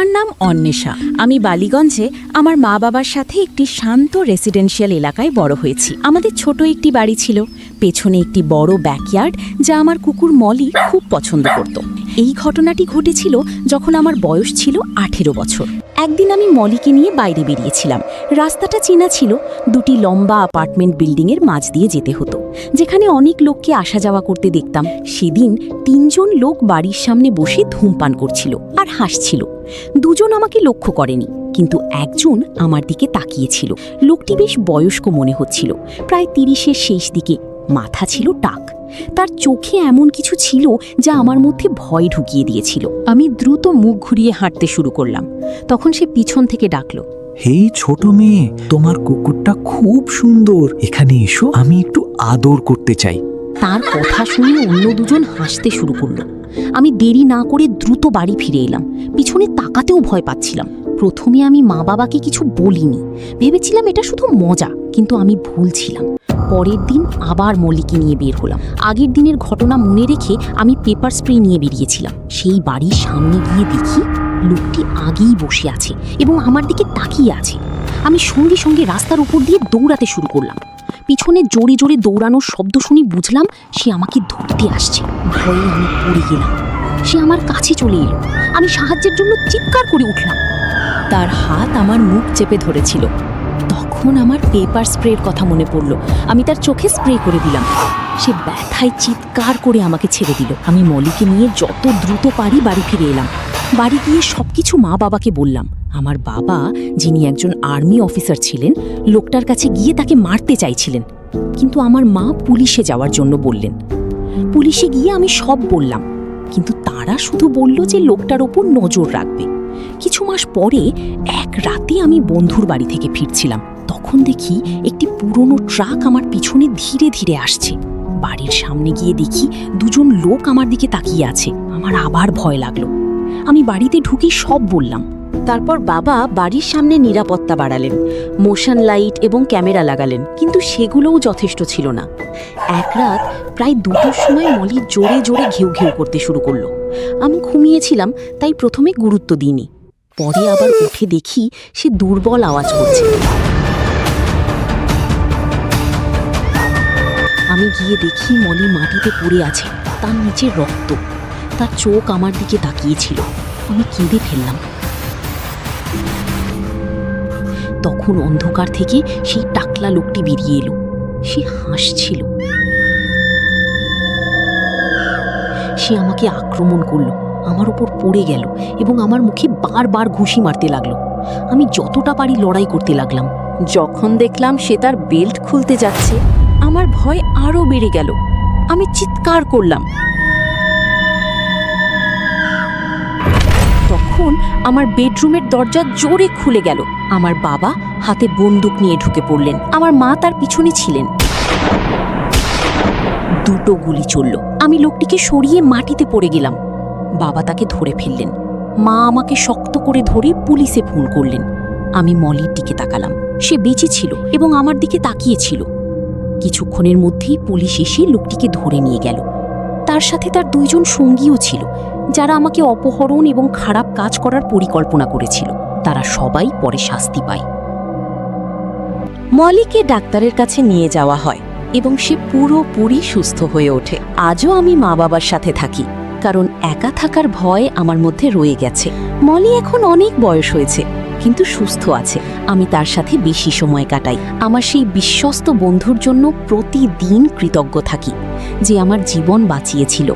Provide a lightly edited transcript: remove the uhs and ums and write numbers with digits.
আমার নাম অন্বেষা। আমি বালিগঞ্জে আমার মা বাবার সাথে একটি শান্ত রেসিডেন্সিয়াল এলাকায় বড় হয়েছি। আমাদের ছোট একটি বাড়ি ছিল, পেছনে একটি বড় ব্যাকইয়ার্ড যা আমার কুকুর মলি খুব পছন্দ করত। এই ঘটনাটি ঘটেছিল যখন আমার বয়স ছিল 18 বছর। একদিন আমি মলিকে নিয়ে বাইরে বেরিয়েছিলাম। রাস্তাটা চেনা ছিল, দুটি লম্বা অ্যাপার্টমেন্ট বিল্ডিংয়ের মাঝ দিয়ে যেতে হতো, যেখানে অনেক লোককে আসা যাওয়া করতে দেখতাম। সেদিন 3 জন লোক বাড়ির সামনে বসে ধূমপান করছিল আর হাসছিল। 2 জন আমাকে লক্ষ্য করেনি, কিন্তু একজন আমার দিকে তাকিয়েছিল। লোকটি বেশ বয়স্ক মনে হচ্ছিল, প্রায় 30-এর শেষ দিকে। মাথা ছিল টাক, তার চোখে এমন কিছু ছিল যা আমার মধ্যে ভয় ঢুকিয়ে দিয়েছিল। আমি দ্রুত মুখ ঘুরিয়ে হাঁটতে শুরু করলাম। তখন সে পিছন থেকে ডাকলো, হেই ছোট মেয়ে, তোমার কুকুরটা খুব সুন্দর, এখানে এসো, আমি একটু আদর করতে চাই। তার কথা শুনে অন্য 2 জন হাসতে শুরু করলো। আমি দেরি না করে দ্রুত বাড়ি ফিরে এলাম। পিছনে তাকাতেও ভয় পাচ্ছিলাম। প্রথমে আমি মা বাবাকে কিছু বলিনি, ভেবেছিলাম এটা শুধু মজা, কিন্তু আমি ভুল ছিলাম। পরের দিন আবার মলিকে নিয়ে বের হলাম। আগের দিনের ঘটনা মনে রেখে আমি পেপার স্প্রে নিয়ে বেরিয়েছিলাম। সেই বাড়ির সামনে গিয়ে দেখি লোকটি আগেই বসে আছে এবং আমার দিকে তাকিয়ে আছে। আমি সঙ্গে সঙ্গে রাস্তার উপর দিয়ে দৌড়াতে শুরু করলাম। পিছনে জোরে জোরে দৌড়ানোর শব্দ শুনে বুঝলাম সে আমাকে ধরতে আসছে। ভয়ে আমি পড়ে গেলাম। সে আমার কাছে চলে এলো। আমি সাহায্যের জন্য চিৎকার করে উঠলাম। তার হাত আমার মুখ চেপে ধরেছিল। তখন আমার পেপার স্প্রের কথা মনে পড়ল। আমি তার চোখে স্প্রে করে দিলাম। সে ব্যথায় চিৎকার করে আমাকে ছেড়ে দিল। আমি মলিকে নিয়ে যত দ্রুত পারি বাড়ি ফিরে এলাম। বাড়ি গিয়ে সবকিছু মা বাবাকে বললাম। আমার বাবা, যিনি একজন আর্মি অফিসার ছিলেন, লোকটার কাছে গিয়ে তাকে মারতে চাইছিলেন, কিন্তু আমার মা পুলিশে যাওয়ার জন্য বললেন। পুলিশে গিয়ে আমি সব বললাম, কিন্তু তারা শুধু বলল যে লোকটার ওপর নজর রাখবে। কিছু মাস পরে এক রাতে আমি বন্ধুর বাড়ি থেকে ফিরছিলাম। তখন দেখি একটি পুরনো ট্রাক আমার পিছনে ধীরে ধীরে আসছে। বাড়ির সামনে গিয়ে দেখি 2 জন লোক আমার দিকে তাকিয়ে আছে। আমার আবার ভয় লাগলো। আমি বাড়িতে ঢুকি সব বললাম। তারপর বাবা বাড়ির সামনে নিরাপত্তা বাড়ালেন, মোশন লাইট এবং ক্যামেরা লাগালেন, কিন্তু সেগুলোও যথেষ্ট ছিল না। এক রাত প্রায় 2টোর সময় মলি জোরে জোরে ঘেউ ঘেউ করতে শুরু করলো। আমি ঘুমিয়েছিলাম, তাই প্রথমে গুরুত্ব দিইনি। পরে আবার উঠে দেখি সে দুর্বল আওয়াজ করছে। আমি গিয়ে দেখি মলি মাটিতে পড়ে আছে, তার নিচে রক্ত। তার চোখ আমার দিকে তাকিয়েছিল। আমি কেঁদে ফেললাম। তখন অন্ধকার থেকে সেই টাকলা লোকটি বেরিয়ে এলো। সে হাসছিল। সে আমাকে আক্রমণ করলো, আমার উপর পড়ে গেল এবং আমার মুখে বারবার ঘুষি মারতে লাগলো। আমি যতটা পারি লড়াই করতে লাগলাম। যখন দেখলাম সে তার বেল্ট খুলতে যাচ্ছে, আমার ভয় আরও বেড়ে গেল। আমি চিৎকার করলাম। তখন আমার বেডরুমের দরজা জোরে খুলে গেল। আমার বাবা হাতে বন্দুক নিয়ে ঢুকে পড়লেন। আমার মা তার পিছনে ছিলেন। 2টো গুলি চলল। আমি লোকটিকে সরিয়ে মাটিতে পড়ে গেলাম। বাবা তাকে ধরে ফেললেন। মা আমাকে শক্ত করে ধরে পুলিশে ফোন করলেন। আমি মলির দিকে তাকালাম। সে বেঁচে ছিল এবং আমার দিকে তাকিয়েছিল। কিছুক্ষণের মধ্যেই পুলিশ এসে লোকটিকে ধরে নিয়ে গেল। তার সাথে তার 2 জন সঙ্গীও ছিল, যারা আমাকে অপহরণ এবং খারাপ কাজ করার পরিকল্পনা করেছিল। তারা সবাই পরে শাস্তি পায়। মলিকে ডাক্তারের কাছে নিয়ে যাওয়া হয় এবং সে পুরোপুরি সুস্থ হয়ে ওঠে। আজও আমি মা বাবার সাথে থাকি, কারণ একা থাকার ভয় আমার মধ্যে রয়ে গেছে। মলি এখন অনেক বয়স হয়েছে, কিন্তু সুস্থ আছে। আমি তার সাথে বেশি সময় কাটাই। আমার সেই বিশ্বস্ত বন্ধুর জন্য প্রতিদিন কৃতজ্ঞ থাকি, যে আমার জীবন বাঁচিয়েছিল।